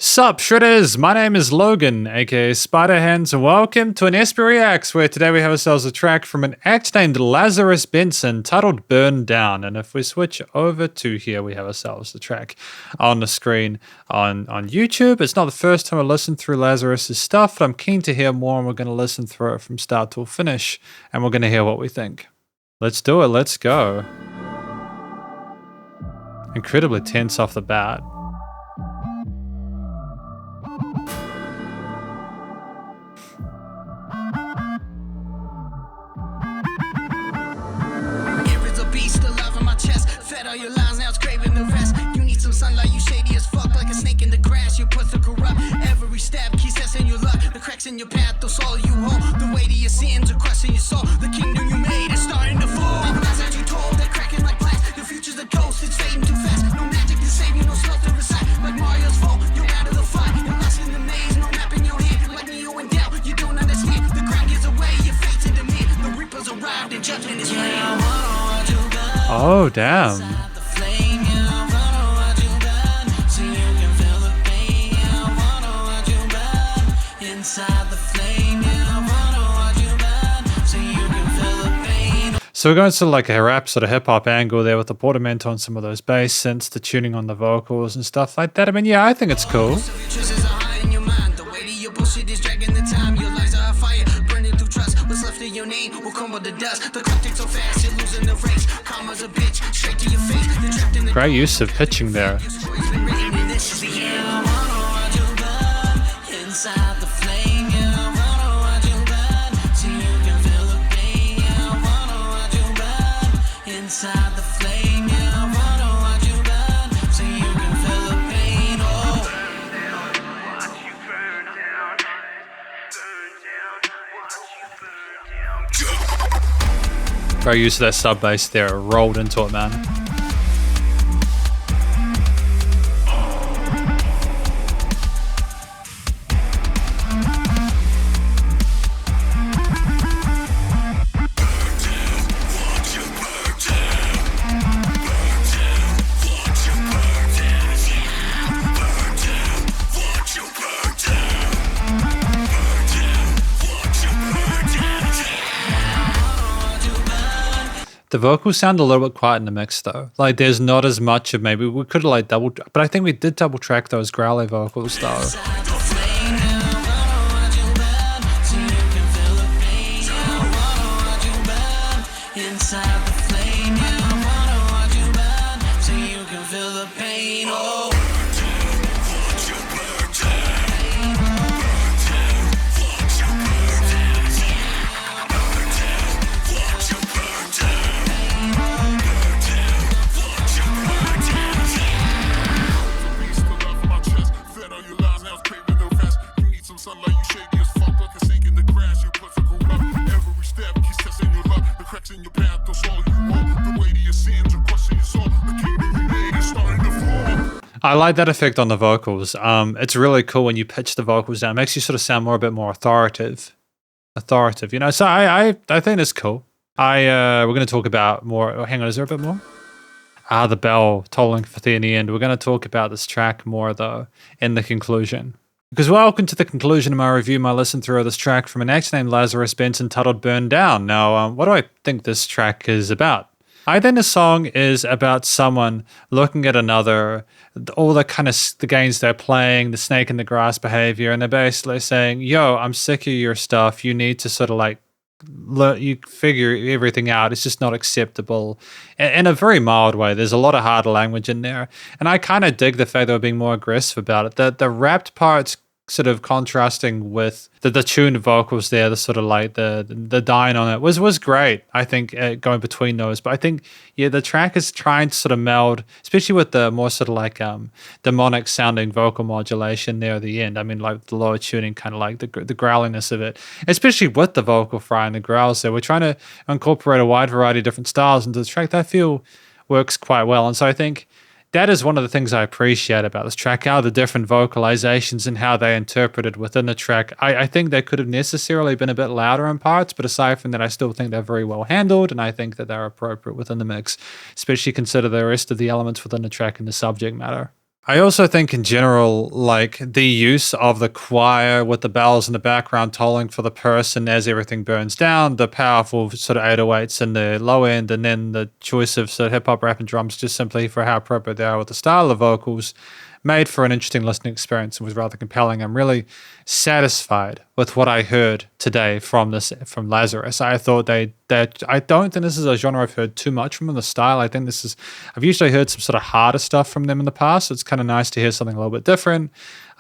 Sup Shredders, my name is Logan, aka Spiderhands, and welcome to an SP Reacts, where today we have ourselves a track from an act named Lazarus Benson titled Burn Down. And if we switch over to here, we have ourselves the track on the screen on YouTube. It's not the first time I listened through Lazarus's stuff, but I'm keen to hear more, and we're going to listen through it from start till finish, and we're going to hear what we think. Let's do it, let's go. Incredibly tense off the bat. Your lies now, it's craving the rest. You need some sunlight, you shady as fuck, like a snake in the grass. Your puts are corrupt. Every step keeps testing your luck. The cracks in your path, they'll swallow you whole. The weight of your sins are crushing your soul. The kingdom you made is starting to fall. The lies that you told, they're cracking like glass. Your future's a ghost, it's fading too fast. No magic to save you, no spell to recite. Like Mario's fault, you're out of the fight. You're lost in the maze, no map in your hand. Like Neo and Dell, you don't understand. The crack is away, your fate's in demand. The reapers arrived and judgment is ready. Oh, damn. So we're going to like a rap sort of hip hop angle there with the portamento on some of those bass synths, the tuning on the vocals and stuff like that. I mean, yeah, I think it's cool. Great use of pitching there. Great use of that sub bass there, rolled into it, man. The vocals sound a little bit quiet in the mix though. Like there's not as much of, maybe we could have like but I think we did double track those growly vocals though. I like that effect on the vocals. It's really cool when you pitch the vocals down. It makes you sort of sound a bit more authoritative, you know. So I think it's cool. We're going to talk about more. Oh, hang on, is there a bit more? The bell tolling for the in the end. We're going to talk about this track more though in the conclusion. Because welcome to the conclusion of my review, my listen through of this track from an act named Lazarus Benson titled Burn Down. Now, what do I think this track is about? I think the song is about someone looking at another, all the kind of the games they're playing, the snake in the grass behavior, and they're basically saying, yo, I'm sick of your stuff. You need to sort of like, you figure everything out. It's just not acceptable in a very mild way. There's a lot of hard language in there. And I kind of dig the fact they were being more aggressive about it. The rapped parts sort of contrasting with the tuned vocals there, the sort of like the dying on it was great. I think going between those, but I think yeah, the track is trying to sort of meld, especially with the more sort of like demonic sounding vocal modulation there at the end. I mean, like the lower tuning, kind of like the growliness of it, especially with the vocal fry and the growls. So we're trying to incorporate a wide variety of different styles into the track that I feel works quite well. And so I think that is one of the things I appreciate about this track, how the different vocalizations and how they interpreted within the track. I think they could have necessarily been a bit louder in parts, but aside from that, I still think they're very well handled, and I think that they're appropriate within the mix, especially consider the rest of the elements within the track and the subject matter. I also think in general, like the use of the choir with the bells in the background tolling for the person as everything burns down, the powerful sort of 808s in the low end, and then the choice of sort of hip hop rap and drums just simply for how appropriate they are with the style of vocals made for an interesting listening experience and was rather compelling. I'm really satisfied with what I heard today from Lazarus. I thought I don't think this is a genre I've heard too much from in the style. I think I've usually heard some sort of harder stuff from them in the past. So it's kind of nice to hear something a little bit different.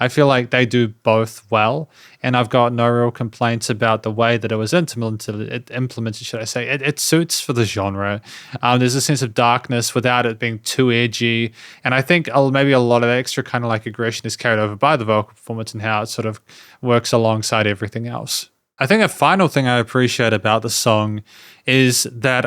I feel like they do both well, and I've got no real complaints about the way that it was implemented, should I say. It suits for the genre. There's a sense of darkness without it being too edgy, and I think maybe a lot of the extra kind of like aggression is carried over by the vocal performance and how it sort of works alongside everything else. I think a final thing I appreciate about the song is that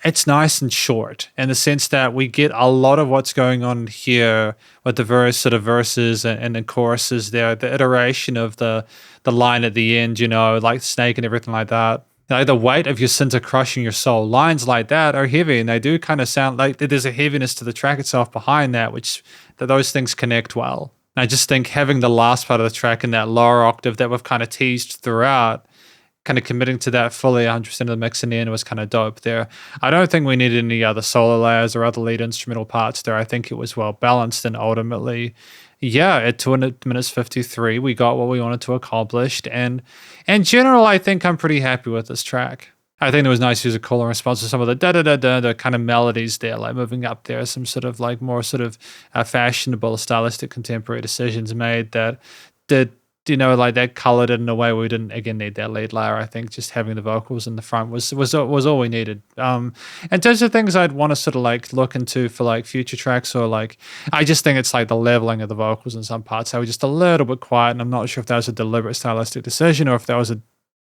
it's nice and short in the sense that we get a lot of what's going on here with the various sort of verses and the choruses there, the iteration of the line at the end, like snake and everything like that. Like the weight of your sins are crushing your soul. Lines like that are heavy, and they do kind of sound like there's a heaviness to the track itself behind that, that those things connect well. I just think having the last part of the track in that lower octave that we've kind of teased throughout, kind of committing to that fully 100% of the mix in the end was kind of dope there. I don't think we needed any other solo layers or other lead instrumental parts there. I think it was well balanced, and ultimately, at 2 minutes 53, we got what we wanted to accomplish. And in general, I think I'm pretty happy with this track. I think there was nice musical in response to some of the da-da-da-da kind of melodies there, like moving up there, some sort of like more sort of fashionable, stylistic, contemporary decisions made that did, like that colored it in a way we didn't, again, need that lead layer. I think just having the vocals in the front was all we needed. In terms of things I'd want to sort of like look into for like future tracks, or like, I just think it's like the leveling of the vocals in some parts. They were just a little bit quiet, and I'm not sure if that was a deliberate stylistic decision or if that was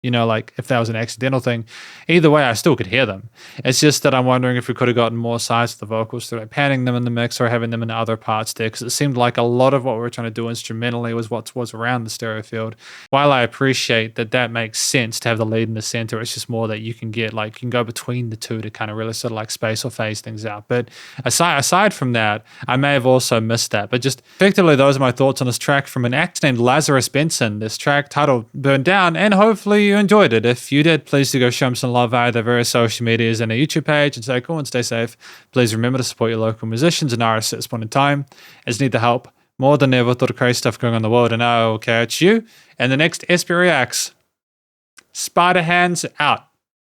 like if that was an accidental thing. Either way, I still could hear them. It's just that I'm wondering if we could have gotten more size to the vocals through like panning them in the mix or having them in other parts there, because it seemed like a lot of what we were trying to do instrumentally was what was around the stereo field. While I appreciate that makes sense to have the lead in the center, it's just more that you can go between the two to kind of really sort of like space or phase things out. But aside from that, I may have also missed that. But just effectively, those are my thoughts on this track from an act named Lazarus Benson. This track titled Burn Down, and hopefully you enjoyed it. If you did, please do go show them some love via their various social medias and a YouTube page, and stay cool and stay safe. Please remember to support your local musicians and artists at this point in time, as need the help more than ever with all the crazy stuff going on in the world. And I will catch you in the next SP Reacts. Spiderhands out.